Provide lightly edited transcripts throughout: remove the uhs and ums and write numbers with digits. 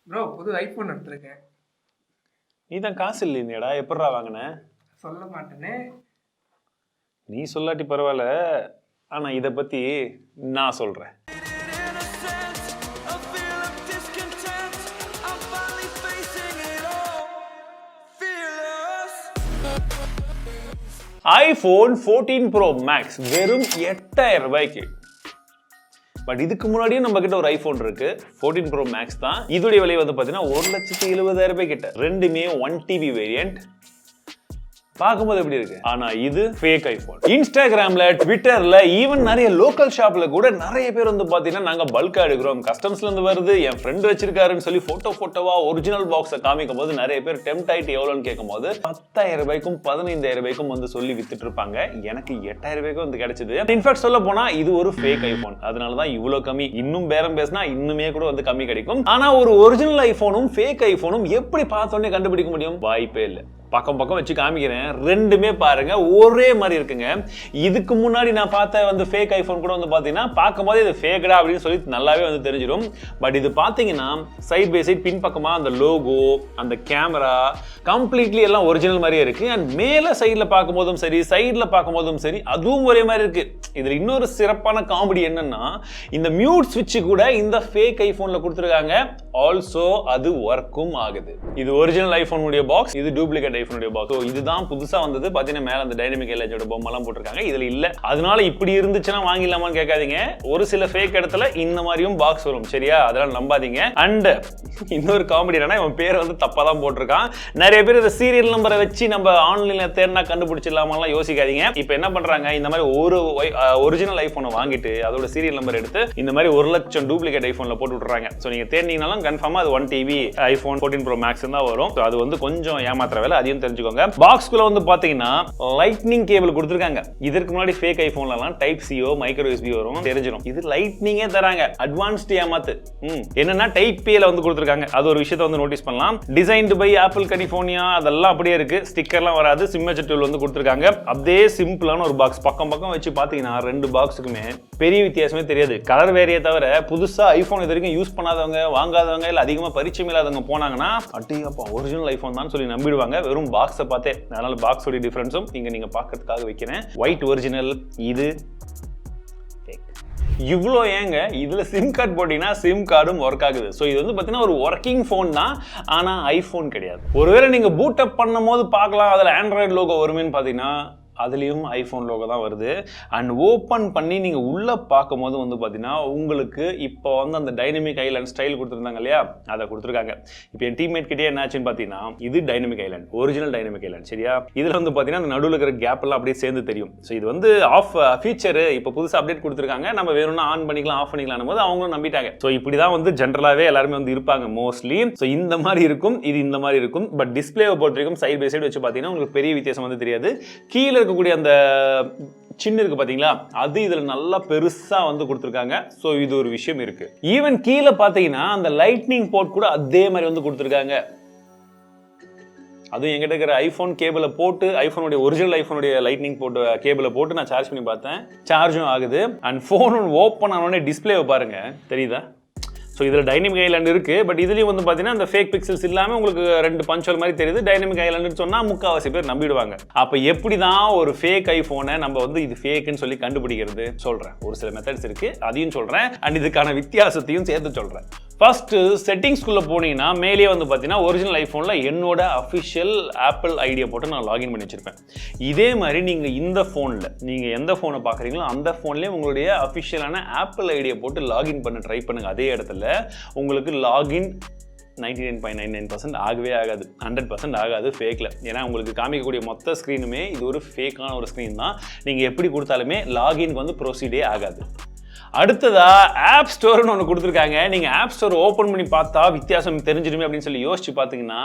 Bro புது iPhone எடுத்திருக்கேன். நீ தான் காசு இல்லையேடா, எப்படிடா வாங்கின? சொல்ல மாட்டேனே. நீ சொல்லாட்டி பரவாயில்ல, ஆனா இதை பத்தி நான் சொல்றேன். iPhone 14 Pro Max வெறும் 8000 ரூபாய்க்கு. பட் இதுக்கு முன்னாடியே நம்ம கிட்ட ஒரு ஐபோன் இருக்கு, 14 Pro Max தான். இதோடைய விலை வந்து பாத்தீங்கன்னா 1,70,000 ரூபாய் கிட்ட. ரெண்டுமே 1 TB வேரியன்ட். பார்க்கும்போது எப்படி இருக்கு, ஆனா இது ஃபேக் ஐபோன். இன்ஸ்டாகிராம்ல, ட்விட்டர்ல, ஈவன் நிறைய லோக்கல் ஷாப்ல கூட நிறைய பேர் வந்து பாத்தீங்கன்னா நாங்க பல்கா எடுக்கிறோம், கஸ்டம்ஸ்ல இருந்து வருது, என் ஃப்ரெண்ட் வச்சிருக்காருன்னு சொல்லி போட்டோவா ஒரிஜினல் பாக்ஸை காமிக்கும் போது நிறைய பேர் டெம்ட் ஆயிட்டு எவ்வளோன்னு கேட்கும் போது 10,000 ரூபாய்க்கும் 15,000 ரூபாய்க்கும் வந்து சொல்லி வித்துட்டு இருப்பாங்க. எனக்கு 8,000 ரூபாய்க்கும் வந்து கிடைச்சது. இன்ஃபேக்ட் சொல்ல போனா இது ஒரு ஃபேக் ஐபோன், அதனாலதான் இவ்வளவு கம்மி. இன்னும் பேரம் பேசினா இன்னுமே கூட வந்து கம்மி கிடைக்கும். ஆனா ஒரு ஒரிஜினல் ஐபோனும் ஃபேக் ஐபோனும் எப்படி பார்த்தோன்னே கண்டுபிடிக்க முடியும்? வாய்ப்பே இல்லை. பக்கம் பக்கம் வச்சு காமிக்கிறேன், ரெண்டுமே பாருங்க ஒரே மாதிரி இருக்குங்க. இதுக்கு முன்னாடி நான் பார்த்த வந்து ஃபேக் ஐபோன் கூட வந்து பாத்தீங்கன்னா பார்க்கும்போது இது ஃபேக்டா அப்படின்னு சொல்லி நல்லாவே வந்து தெரிஞ்சிடும். பட் இது பாத்தீங்கன்னா சைட் பை சைட் பின்பக்கமா அந்த லோகோ, அந்த கேமரா கம்ப்ளீட்லி எல்லாம் ஒரிஜினல் மாதிரியே இருக்கு. அண்ட் மேல சைட்ல பார்க்கும்போதும் சரி, சைட்ல பார்க்கும்போதும் சரி, அதுவும் ஒரே மாதிரி இருக்கு. இதுல இன்னொரு சிறப்பான காமெடி என்னன்னா, இந்த மியூட் ஸ்விட்ச் கூட இந்த ஃபேக் ஐபோன்ல கொடுத்துருக்காங்க. ஆல்சோ அது ஒர்க்கும் ஆகுது. இது ஒரிஜினல் ஐபோன் உடைய பாக்ஸ், இது டூப்ளிகேட் ஐபோனுடைய பாக்ஸ். இதுதான் புதுசா வந்தது. பாத்தீங்கன்னா மேல அந்த டைனமிக் எல்ஜோட பொம்மை எல்லாம் போட்டிருக்காங்க, இதுல இல்ல. அதனால இப்படி இருந்துச்சுன்னா வாங்கிடலாமான்னு கேட்காதீங்க. ஒரு சில ஃபேக் இடத்துல இந்த மாதிரியும் பாக்ஸ் வரும், சரியா? அதெல்லாம் நம்பாதீங்க. அண்ட் இன்னொரு காமெடி என்னன்னா, இவன் பேர் வந்து தப்பா தான் போட்டிருக்கான். நிறைய பேர் இந்த சீரியல் நம்பரை வச்சு நம்ம ஆன்லைன்ல தேர்னா கண்டுபிடிச்சிடலாமெல்லாம் யோசிக்காதீங்க. இப்போ என்ன பண்றாங்க, இந்த மாதிரி ஒரு ஒரிஜினல் ஐபோனை வாங்கிட்டு அதோட சீரியல் நம்பர் எடுத்து இந்த மாதிரி 1 லட்சம் டூப்ளிகேட் ஐபோன்ல போட்டு விட்டுறாங்க. ஸோ நீங்க தேர்னீங்கனாலும் கன்ஃபார்மா அது 1 TB iPhone 14 Pro Max தான் வரும். அது வந்து கொஞ்சம் ஏமாத்துற வேலை, அதையும் தெரிஞ்சுக்கோங்க. பாக்ஸ்குள்ள வந்து பாத்தீங்கன்னா லைட்னிங் கேபிள் கொடுத்துருக்காங்க. இதற்கு முன்னாடி ஃபேக் ஐபோன்லாம் டைப் சிஓ மைக்ரோ USB வரும், தெரிஞ்சிடும். இது லைட்னிங்கே தராங்க, அட்வான்ஸ்ட் ஏமாத்து. என்னன்னா டைப் P-ல வந்து கொடுத்துருக்காங்க. அது ஒரு விஷயத்தை வந்து நோட்டீஸ் பண்ணலாம். டிசைன்டு பை ஆப்பிள் கலிபோர்னியா, அதெல்லாம் அப்படியே இருக்கு. ஸ்டிக்கர்லாம் வராது, சிக்னேச்சர் டூல் வந்து கொடுத்துருக்காங்க. அப்படியே சிம்பிளான ஒரு பாக்ஸ். பக்கம் பக்கம் வச்சு பாத்தீங்கன்னா ரெண்டு பாக்ஸுக்குமே பெரிய வித்தியாசமே தெரியாது. கலர் வேறையே தவிர புதுசா ஐபோன் இது வரைக்கும் யூஸ் பண்ணாதவங்க, வாங்காதவங்க, இல்ல அதிகமா பரிச்சயம் இல்லாதவங்க போனாங்கன்னா அட்டியப்பா ஒரிஜினல் ஐபோன் தான் சொல்லி நம்பிடுவாங்க வெறும் பாக்ஸை பார்த்தே. அதனால பாக்ஸோட டிஃபரன்ஸும் இங்க நீங்க பார்க்கறதுக்காக வைக்கிறேன். ஒயிட் ஒரிஜினல், இது இவ்வளோ. ஏங்க இதுல சிம் கார்டு போட்டீங்கன்னா சிம் கார்டும் ஒர்க் ஆகுது. ஸோ இது வந்து பார்த்தீங்கன்னா ஒரு ஒர்க்கிங் ஃபோன் தான், ஆனால் ஐஃபோன் கிடையாது. ஒருவேளை நீங்கள் பூட் அப் பண்ணும் போது பார்க்கலாம் அதில் ஆண்ட்ராய்டு லோகோ வருமேன்னு பார்த்தீங்கன்னா அதுலேயும் ஐஃபோன் லோகோ தான் வருது. அண்ட் ஓப்பன் பண்ணி நீங்கள் உள்ளே பார்க்கும் போது வந்து பார்த்தீங்கன்னா உங்களுக்கு இப்போ வந்து அந்த டைனமிக் ஐலாண்ட் ஸ்டைல் கொடுத்துருந்தாங்க இல்லையா, அதை கொடுத்துருக்காங்க. இப்போ என் டீம்மேட் கிட்டே என்னாச்சுன்னு பார்த்தீங்கன்னா இது dynamic island, original dynamic island, சரியா? இதில் வந்து பார்த்தீங்கன்னா அந்த நடுவில் இருக்கிற கேப் எல்லாம் அப்படியே சேர்ந்து தெரியும். ஸோ இது வந்து ஆஃப் ஃபீச்சரு இப்போ புதுசாக அப்டேட் கொடுத்துருக்காங்க. நம்ம வேணும்னா ஆன் பண்ணிக்கலாம், ஆஃப் பண்ணிக்கலாம் போது அவங்களும் நம்பிட்டாங்க. ஸோ இப்படி தான் வந்து ஜென்ரலாகவே எல்லாருமே வந்து இருப்பாங்க மோஸ்ட்லி. ஸோ இந்த மாதிரி இருக்கும், இது இந்த மாதிரி இருக்கும். பட் டிஸ்பிளேவை பொறுத்த வரைக்கும் சைட் பை சைடு வச்சு பார்த்தீங்கன்னா உங்களுக்கு பெரிய வித்தியாசம் வந்து தெரியாது. கீழே இருக்கக்கூடிய அந்த சின்ன இருக்கு பாத்தீங்களா, அது இதுல நல்லா பெருசா வந்து கொடுத்துருக்காங்க. சோ இது ஒரு விஷயம் இருக்கு. ஈவன் கீழே பாத்தீங்கன்னா அந்த லைட்னிங் போர்ட் கூட அதே மாதிரி வந்து கொடுத்துருக்காங்க. அதுவும் எங்கிட்ட இருக்கிற ஐபோன் கேபிளை போட்டு, ஐபோனுடைய ஒரிஜினல் ஐபோனுடைய லைட்னிங் போட்டு கேபிளை போட்டு நான் சார்ஜ் பண்ணி பார்த்தேன், சார்ஜும் ஆகுது. அண்ட் போன் ஓப்பன் ஆனோடனே டிஸ்பிளேவை பாருங்க, தெரியுதா? ஸோ இதில் டைனமிக் ஐலாண்ட் இருக்குது. பட் இதுலேயும் வந்து பார்த்தீங்கன்னா அந்த ஃபேக் பிக்சல்ஸ் இல்லாமல் உங்களுக்கு 2 பஞ்சல் மாதிரி தெரியுது. டைனமிக் ஐலாண்டுன்னு சொன்னால் முக்கால்வாசி பேர் நம்பிடுவாங்க. அப்போ எப்படி தான் ஒரு ஃபேக் ஐஃபோனை நம்ம வந்து இது ஃபேக்குன்னு சொல்லி கண்டுபிடிக்கிறது சொல்கிறேன். ஒரு சில மெத்தட்ஸ் இருக்குது, அதையும் சொல்கிறேன். அண்ட் இதுக்கான வித்தியாசத்தையும் சேர்த்து சொல்கிறேன். ஃபர்ஸ்ட் செட்டிங்ஸ்குள்ளே போனீங்கன்னா மேலே வந்து பார்த்தீங்கன்னா ஒரிஜினல் ஐஃபோனில் என்னோட அஃபிஷியல் ஆப்பிள் ஐடியை போட்டு நான் லாகின் பண்ணி வச்சிருப்பேன். இதே மாதிரி நீங்கள் இந்த ஃபோனில் நீங்கள் எந்த ஃபோனை பார்க்குறீங்களோ அந்த ஃபோன்லேயே உங்களுடைய அஃபிஷியலான ஆப்பிள் ஐடியை போட்டு லாகின் பண்ண ட்ரை பண்ணுங்க. அதே இடத்துல உங்களுக்கு லாகின் 99.99% ஆகவே ஆகாது, 100% ஆகாது ஃபேக்கில். ஏன்னா உங்களுக்கு காமிக்கக்கூடிய மொத்த ஸ்க்ரீனுமே இது ஒரு ஃபேக்கான ஒரு ஸ்க்ரீன் தான். நீங்கள் எப்படி கொடுத்தாலுமே லாகின்க்கு வந்து ப்ரொசீடே ஆகாது. அடுத்ததா ஆப் ஸ்டோர்னு ஒன்று கொடுத்துருக்காங்க. நீங்கள் ஆப் ஸ்டோர் ஓப்பன் பண்ணி பார்த்தா வித்தியாசம் தெரிஞ்சிருமே அப்படின்னு சொல்லி யோசிச்சு பார்த்தீங்கன்னா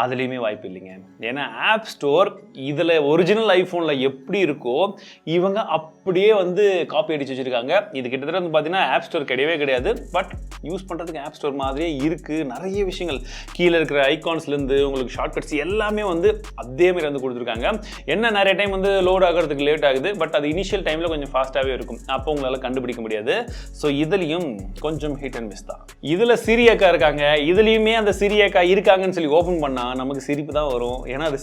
அதுலேயுமே வாய்ப்பு இல்லைங்க. ஏன்னா ஆப் ஸ்டோர் இதில் ஒரிஜினல் ஐஃபோனில் எப்படி இருக்கோ இவங்க அப்படியே வந்து காப்பி அடிச்சு வச்சுருக்காங்க. இது கிட்டத்தட்ட வந்து பார்த்தீங்கன்னா ஆப் ஸ்டோர் கிடையவே கிடையாது. பட் யூஸ் பண்ணுறதுக்கு ஆப் ஸ்டோர் மாதிரியே இருக்குது. நிறைய விஷயங்கள் கீழே இருக்கிற ஐகான்ஸ்லேருந்து உங்களுக்கு ஷார்ட்கட்ஸ் எல்லாமே வந்து அதேமாரி வந்து கொடுத்துருக்காங்க. என்ன நிறைய டைம் வந்து லோட் ஆகிறதுக்கு லேட் ஆகுது, பட் அது இனிஷியல் டைமில் கொஞ்சம் ஃபாஸ்ட்டாகவே இருக்கும். அப்போ உங்களால் கண்டுபிடிக்க முடியாது. முடியாது. ஸோ இதுலேயும் கொஞ்சம் ஹிட் அண்ட் மிஸ் தான். இதில் சிரி அக்கா இருக்காங்க, இதுலேயுமே அந்த சிரி அக்கா இருக்காங்கன்னு சொல்லி ஓப்பன் பண்ணால் நமக்கு சிரிப்பு தான் வரும். ஏன்னா அது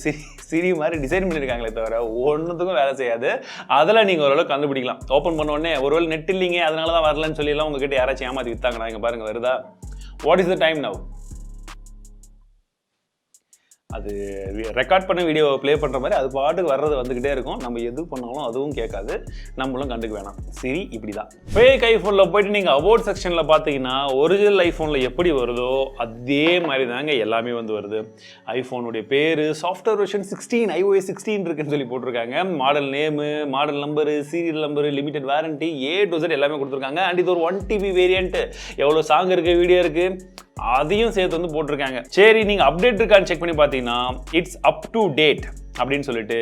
சிரி மாதிரி டிசைன் பண்ணியிருக்காங்களே தவிர ஒன்றுத்துக்கும் வேலை செய்யாது. அதில் நீங்கள் ஓரளவுக்கு கண்டுபிடிக்கலாம். ஓப்பன் பண்ண உடனே ஒருவேளை நெட் இல்லைங்க அதனால தான் வரலன்னு சொல்லிலாம் உங்ககிட்ட யாராச்சும் ஏமாற்றி விற்றாங்கண்ணா, இங்கே பாருங்கள் வருதா. What is the time now? அது ரெக்கார்ட் பண்ண வீடியோ ப்ளே பண்ணுற மாதிரி அது பாட்டுக்கு வர்றது வந்துக்கிட்டே இருக்கும். நம்ம எது பண்ணாலும் அதுவும் கேட்காது, நம்மளும் கண்டுக்க வேணாம். சரி, இப்படி தான். ஃபேக் ஐஃபோனில் போயிட்டு நீங்கள் அபவுட் செக்ஷனில் பார்த்தீங்கன்னா ஒரிஜினல் ஐஃபோனில் எப்படி வருதோ அதே மாதிரி தாங்க எல்லாமே வந்து வருது. ஐஃபோனுடைய பேர் சாஃப்ட்வேர் வெர்ஷன் 16 iOS 16 இருக்குன்னு சொல்லி போட்டிருக்காங்க. Model name, model number, serial number, limited warranty, A to Z எல்லாமே கொடுத்துருக்காங்க. அண்ட் இது ஒரு 1TB வேரியன்ட். எவ்வளோ சாங் இருக்குது, வீடியோ இருக்குது, அதையும் சேர்த்து வந்து போட்டிருக்காங்க. சரி, நீங்கள் அப்டேட் இருக்கான்னு செக் பண்ணி பார்த்தீங்கன்னா இட்ஸ் அப் டு டேட் அப்படின்னு சொல்லிட்டு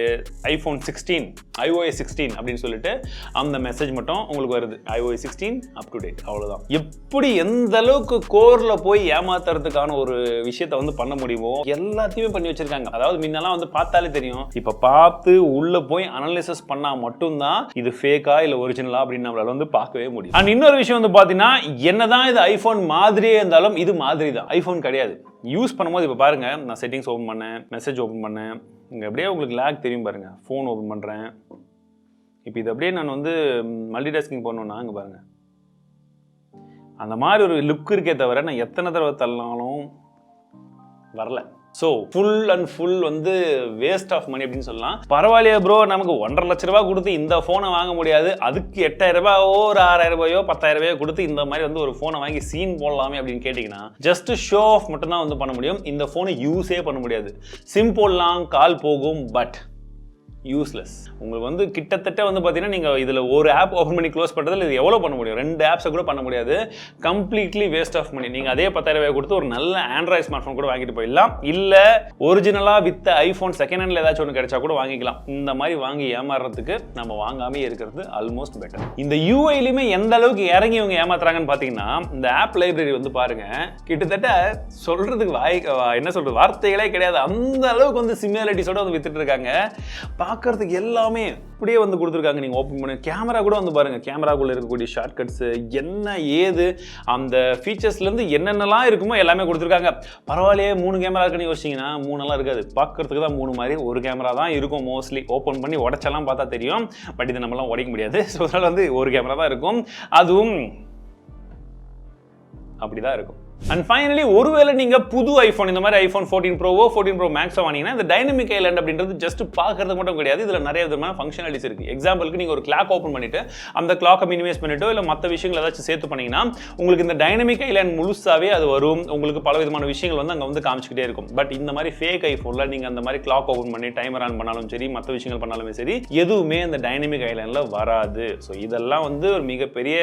iPhone 16 iOS 16 அப்படின்னு சொல்லிட்டு அந்த மெசேஜ் மட்டும் உங்களுக்கு வருது. iOS 16 அப் டு டேட், அவ்வளோதான். எப்படி எந்த அளவுக்கு கோரில் போய் ஏமாத்துறதுக்கான ஒரு விஷயத்தை வந்து பண்ண முடியுமோ எல்லாத்தையுமே பண்ணி வச்சிருக்காங்க. அதாவது முன்னெல்லாம் வந்து பார்த்தாலே தெரியும், இப்போ பார்த்து உள்ள போய் அனலைசிஸ் பண்ணால் மட்டும்தான் இது ஃபேக்கா இல்லை ஒரிஜினலா அப்படின்னு நம்மளால வந்து பார்க்கவே முடியும். அண்ட் இன்னொரு விஷயம் வந்து பார்த்தீங்கன்னா, என்னதான் இது ஐஃபோன் மாதிரியே இருந்தாலும் இது மாதிரி தான், ஐஃபோன் கிடையாது. யூஸ் பண்ணும்போது இப்போ பாருங்க, நான் செட்டிங்ஸ் ஓப்பன் பண்ணேன், மெசேஜ் ஓப்பன் பண்ணேன், இங்கே அப்படியே உங்களுக்கு லேக் தெரியும் பாருங்க. ஃபோன் ஓப்பன் பண்ணுறேன், இப்போ இது அப்படியே நான் வந்து மல்டி டாஸ்கிங் பண்ணணும்னா இங்கே பாருங்க, அந்த மாதிரி ஒரு லுக் இருக்கே தவிர நான் எத்தனை தடவை தள்ளினாலும் வரல. ஸோ ஃபுல் அண்ட் ஃபுல் வந்து வேஸ்ட் ஆஃப் மணி அப்படின்னு சொல்லலாம். பரவாயில்லையா ப்ரோ, நமக்கு 1.5 லட்ச ரூபா கொடுத்து இந்த ஃபோனை வாங்க முடியாது, அதுக்கு 8000 ரூபாயோ ஒரு 6000 ரூபாயோ 10,000 ரூபாயோ கொடுத்து இந்த மாதிரி வந்து ஒரு ஃபோனை வாங்கி சீன் போடலாமே அப்படின்னு கேட்டிங்கன்னா ஜஸ்ட் ஷோ ஆஃப் மட்டும்தான் வந்து பண்ண முடியும். இந்த ஃபோனை யூஸே பண்ண முடியாது. சிம் போடலாம், கால் போகும், பட் யூஸ்லெஸ். உங்களுக்கு வந்து கிட்டத்தட்ட வந்து பார்த்தீங்கன்னா நீங்கள் இதில் ஒரு ஆப் ஓப்பன் பண்ணி க்ளோஸ் பண்ணுறதுல இது எவ்வளோ பண்ண முடியும்? 2 ஆப்ஸை கூட பண்ண முடியாது. Completely waste of money. நீங்கள் அதே 10,000 ரூபாய் கொடுத்து ஒரு நல்ல ஆண்ட்ராய்ட் ஸ்மார்ட் ஃபோன் கூட வாங்கிட்டு போயிடலாம். இல்லை ஒரிஜினலாக வித் ஐஃபோன் செகண்ட் ஹேண்டில் ஏதாச்சும் ஒன்று கிடைச்சா கூட வாங்கிக்கலாம். இந்த மாதிரி வாங்கி ஏமாறுறதுக்கு நம்ம வாங்காமே இருக்கிறது ஆல்மோஸ்ட் பெட்டர். இந்த யூஐலையுமே எந்த அளவுக்கு இறங்கி இவங்க ஏமாத்துறாங்கன்னு பார்த்தீங்கன்னா, இந்த ஆப் லைப்ரரி வந்து பாருங்க, கிட்டத்தட்ட சொல்றதுக்கு என்ன சொல்றது வார்த்தைகளே கிடையாது. அந்த அளவுக்கு வந்து சிமிலாரிட்டிஸோட வந்து வித்துட்டு இருக்காங்க. பார்க்கறதுக்கு எல்லாமே அப்படியே வந்து கொடுத்துருக்காங்க. நீங்கள் ஓப்பன் பண்ணி கேமரா கூட வந்து பாருங்கள், கேமராக்குள்ளே இருக்கக்கூடிய ஷார்ட்கட்ஸு என்ன ஏது அந்த ஃபீச்சர்ஸ்லேருந்து என்னென்னலாம் இருக்குமோ எல்லாமே கொடுத்துருக்காங்க. பரவாயில்லையே 3 கேமரா இருக்குன்னு யோசிச்சிங்கன்னா 3 இருக்காது. பார்க்கறதுக்கு தான் 3 மாதிரி ஒரு கேமரா தான் இருக்கும் மோஸ்ட்லி. ஓப்பன் பண்ணி உடச்செல்லாம் பார்த்தா தெரியும், பட் இது நம்மளாம் உடைக்க முடியாது. ஸோ அதனால் வந்து ஒரு கேமரா தான் இருக்கும், அதுவும் அப்படி தான் இருக்கும். அண்ட் ஃபைனலி, ஒருவேளை நீங்க புது ஐஃபோன் இந்த மாதிரி ஐஃபோன் 14 ப்ரோவோ 14 ப்ரோ மேக்ஸோ வாங்கினீங்கன்னா இந்த டைனமிக் ஐலண்ட் அப்படின்றது ஜஸ்ட் பார்க்கறது மட்டும் கிடையாது, இதுல நிறைய விதமான ஃபங்க்ஷனாலிட்டிஸ் இருக்கு. எக்ஸாம்பிளுக்கு நீங்க ஒரு கிளாக் ஓப்பன் பண்ணிட்டு அந்த கிளாக்கை மினிமைஸ் பண்ணிட்டோ இல்லை மற்ற விஷயங்கள் ஏதாச்சும் சேர்த்து பண்ணீங்கன்னா உங்களுக்கு இந்த டைனமிக் ஐலண்ட் முழுசாவே அது வரும். உங்களுக்கு பல விதமான விஷயங்கள் வந்து அங்கே வந்து காமிச்சிக்கிட்டே இருக்கும். பட் இந்த மாதிரி ஃபேக் ஐஃபோன்ல நீங்க அந்த மாதிரி கிளாக் ஓப்பன் பண்ணி டைமர் ஆன் பண்ணாலும் சரி, மற்ற விஷயங்கள் பண்ணாலுமே சரி, எதுவுமே அந்த டைனமிக் ஐலண்ட்ல வராது. ஸோ இதெல்லாம் வந்து ஒரு மிகப்பெரிய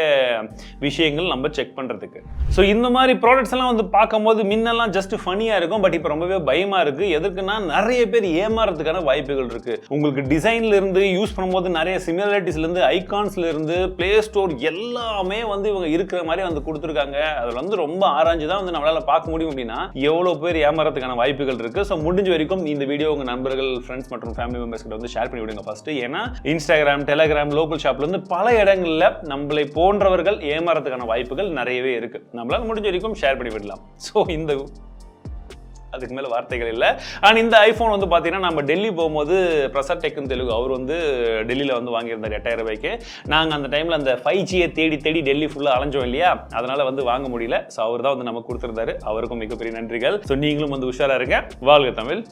விஷயங்கள் நம்ம செக் பண்றதுக்கு. ஸோ இந்த மாதிரி ப்ராடக்ட்ஸ் எல்லாம் வந்து பார்க்கும்போது முன்னெல்லாம் ஜஸ்ட் ஃபனியா இருக்கும், பட் இப்போ ரொம்பவே பயமா இருக்கு. எதுக்குன்னா நிறைய பேர் ஏமாறதுக்கான வாய்ப்புகள் இருக்கு. உங்களுக்கு டிசைன்ல இருந்து யூஸ் பண்ணும்போது நிறைய சிமிலாரிட்டிஸ்ல இருந்து ஐகான்ஸ்ல இருந்து பிளே ஸ்டோர் எல்லாமே வந்து இவங்க இருக்கிற மாதிரி வந்து கொடுத்துருக்காங்க. அதில் வந்து ரொம்ப ஆராய்ச்சி தான் வந்து நம்மளால பார்க்க முடியும். அப்படின்னா எவ்வளோ பேர் ஏமாறதுக்கான வாய்ப்புகள் இருக்கு. ஸோ முடிஞ்ச வரைக்கும் இந்த வீடியோ உங்க நண்பர்கள், ஃப்ரெண்ட்ஸ் மற்றும் ஃபேமிலி மெம்பர்ஸ் கிட்ட வந்து ஷேர் பண்ணி விடுங்க ஃபர்ஸ்ட். ஏன்னா இன்ஸ்டாகிராம், டெலிகிராம், லோக்கல் ஷாப்ல இருந்து பல இடங்கள்ல நம்மளை போன்றவர்கள் ஏமாறதுக்கான வாய்ப்புகள் நிறையவே இருக்கு. நம்மளால முடிஞ்ச வரைக்கும் ஷேர் பண்ணி விடலாம். ஸோ இந்த அதுக்கு மேலே வார்த்தைகள் இல்லை. அண்ட் இந்த ஐஃபோன் வந்து பார்த்தீங்கன்னா நம்ம டெல்லி போகும்போது பிரசாத் டெக் தெலுங்கு அவர் வந்து டெல்லியில் வந்து வாங்கியிருந்தார் 8000 ரூபாய்க்கு. நாங்கள் அந்த டைமில் அந்த 5Gயை தேடி டெல்லி ஃபுல்லாக அலைஞ்சோம் இல்லையா, அதனால் வந்து வாங்க முடியல. ஸோ அவர் தான் வந்து நமக்கு கொடுத்துருந்தாரு. அவருக்கும் மிகப்பெரிய நன்றிகள். ஸோ நீங்களும் வந்து உஷாராக இருங்க. வாழ்க தமிழ்.